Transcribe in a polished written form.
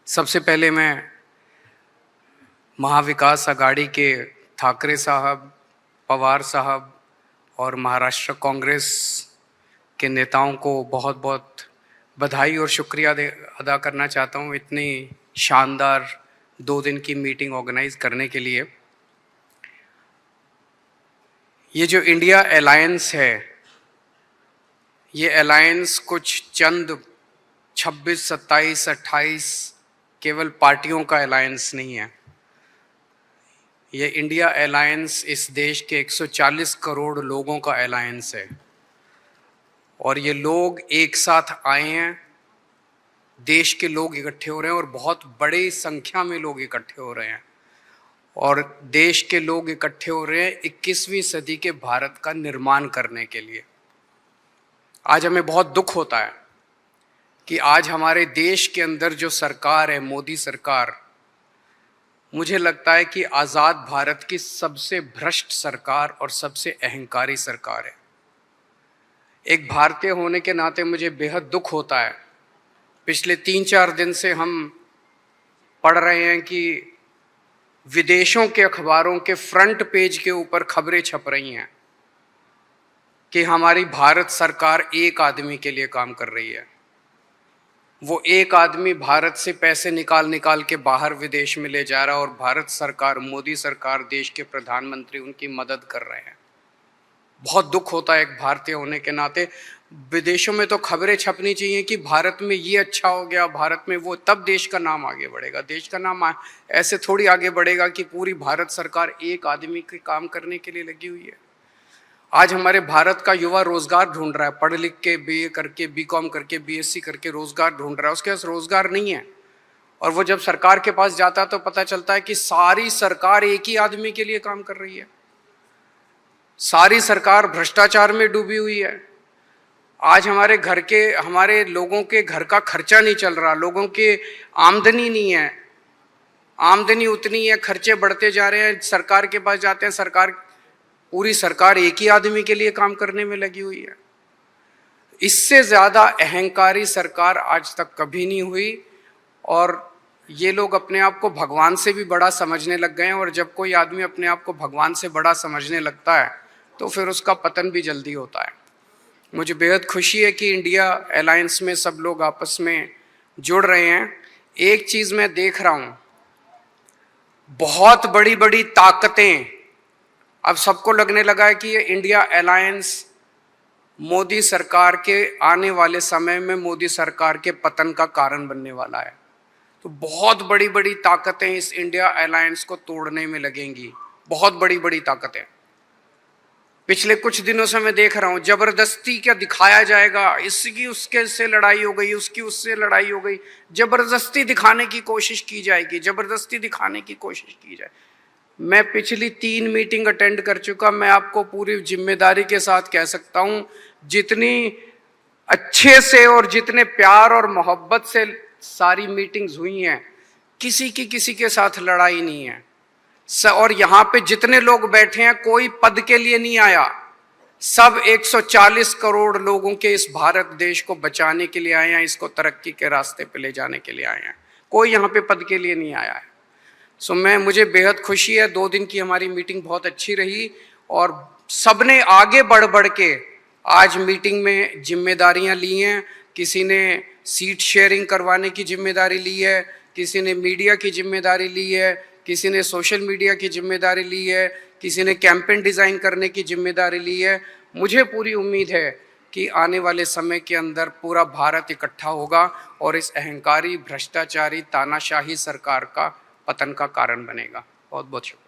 सबसे पहले मैं महाविकास आघाड़ी के ठाकरे साहब, पवार साहब और महाराष्ट्र कांग्रेस के नेताओं को बहुत बहुत बधाई और शुक्रिया अदा करना चाहता हूँ इतनी शानदार 2 दिन की मीटिंग ऑर्गेनाइज करने के लिए। ये जो इंडिया अलायंस है, ये अलायंस कुछ चंद 26, 27, 28 केवल पार्टियों का अलायंस नहीं है। ये इंडिया अलायंस इस देश के 140 करोड़ लोगों का अलायंस है और ये लोग एक साथ आए हैं। देश के लोग इकट्ठे हो रहे हैं और बहुत बड़ी संख्या में लोग इकट्ठे हो रहे हैं और देश के लोग इकट्ठे हो रहे हैं 21वीं सदी के भारत का निर्माण करने के लिए। आज हमें बहुत दुख होता है कि आज हमारे देश के अंदर जो सरकार है, मोदी सरकार, मुझे लगता है कि आज़ाद भारत की सबसे भ्रष्ट सरकार और सबसे अहंकारी सरकार है। एक भारतीय होने के नाते मुझे बेहद दुख होता है। पिछले 3-4 दिन से हम पढ़ रहे हैं कि विदेशों के अखबारों के फ्रंट पेज के ऊपर खबरें छप रही हैं कि हमारी भारत सरकार एक आदमी के लिए काम कर रही है। वो एक आदमी भारत से पैसे निकाल के बाहर विदेश में ले जा रहा है और भारत सरकार, मोदी सरकार, देश के प्रधानमंत्री उनकी मदद कर रहे हैं। बहुत दुख होता है एक भारतीय होने के नाते। विदेशों में तो खबरें छपनी चाहिए कि भारत में ये अच्छा हो गया, भारत में वो, तब देश का नाम आगे बढ़ेगा। देश का नाम ऐसे थोड़ी आगे बढ़ेगा कि पूरी भारत सरकार एक आदमी के काम करने के लिए लगी हुई है। आज हमारे भारत का युवा रोजगार ढूंढ रहा है, पढ़ लिख के बीए करके, बीकॉम करके, बीएससी करके रोजगार ढूंढ रहा है। उसके पास रोजगार नहीं है और वो जब सरकार के पास जाता है तो पता चलता है कि सारी सरकार एक ही आदमी के लिए काम कर रही है। सारी सरकार भ्रष्टाचार में डूबी हुई है। आज हमारे लोगों के घर का खर्चा नहीं चल रहा, लोगों की आमदनी नहीं है, आमदनी उतनी है, खर्चे बढ़ते जा रहे हैं। सरकार के पास जाते हैं, पूरी सरकार एक ही आदमी के लिए काम करने में लगी हुई है। इससे ज्यादा अहंकारी सरकार आज तक कभी नहीं हुई और ये लोग अपने आप को भगवान से भी बड़ा समझने लग गए हैं और जब कोई आदमी अपने आप को भगवान से बड़ा समझने लगता है तो फिर उसका पतन भी जल्दी होता है। मुझे बेहद खुशी है कि इंडिया अलायंस में सब लोग आपस में जुड़ रहे हैं। एक चीज मैं देख रहा हूं, बहुत बड़ी बड़ी ताकतें, अब सबको लगने लगा है कि ये इंडिया अलायंस मोदी सरकार के आने वाले समय में मोदी सरकार के पतन का कारण बनने वाला है। तो बहुत बड़ी बड़ी ताकतें इस इंडिया अलायंस को तोड़ने में लगेंगी, बहुत बड़ी बड़ी ताकतें। पिछले कुछ दिनों से मैं देख रहा हूं, जबरदस्ती क्या दिखाया जाएगा, इसकी उसके से लड़ाई हो गई, उसकी उससे लड़ाई हो गई, जबरदस्ती दिखाने की कोशिश की जाएगी, जबरदस्ती दिखाने की कोशिश की जाए। मैं पिछली 3 मीटिंग अटेंड कर चुका, मैं आपको पूरी जिम्मेदारी के साथ कह सकता हूं, जितनी अच्छे से और जितने प्यार और मोहब्बत से सारी मीटिंग्स हुई हैं, किसी के साथ लड़ाई नहीं है। और यहां पे जितने लोग बैठे हैं कोई पद के लिए नहीं आया, सब 140 करोड़ लोगों के इस भारत देश को बचाने के लिए आए हैं, इसको तरक्की के रास्ते पे ले जाने के लिए आए हैं। कोई यहाँ पे पद के लिए नहीं आया है। मुझे बेहद खुशी है। 2 दिन की हमारी मीटिंग बहुत अच्छी रही और सबने आगे बढ़ के आज मीटिंग में जिम्मेदारियां ली हैं। किसी ने सीट शेयरिंग करवाने की जिम्मेदारी ली है, किसी ने मीडिया की जिम्मेदारी ली है, किसी ने सोशल मीडिया की जिम्मेदारी ली है, किसी ने कैंपेन डिज़ाइन करने की जिम्मेदारी ली है। मुझे पूरी उम्मीद है कि आने वाले समय के अंदर पूरा भारत इकट्ठा होगा और इस अहंकारी, भ्रष्टाचारी, तानाशाही सरकार का पतन का कारण बनेगा। बहुत बहुत शुक्रिया।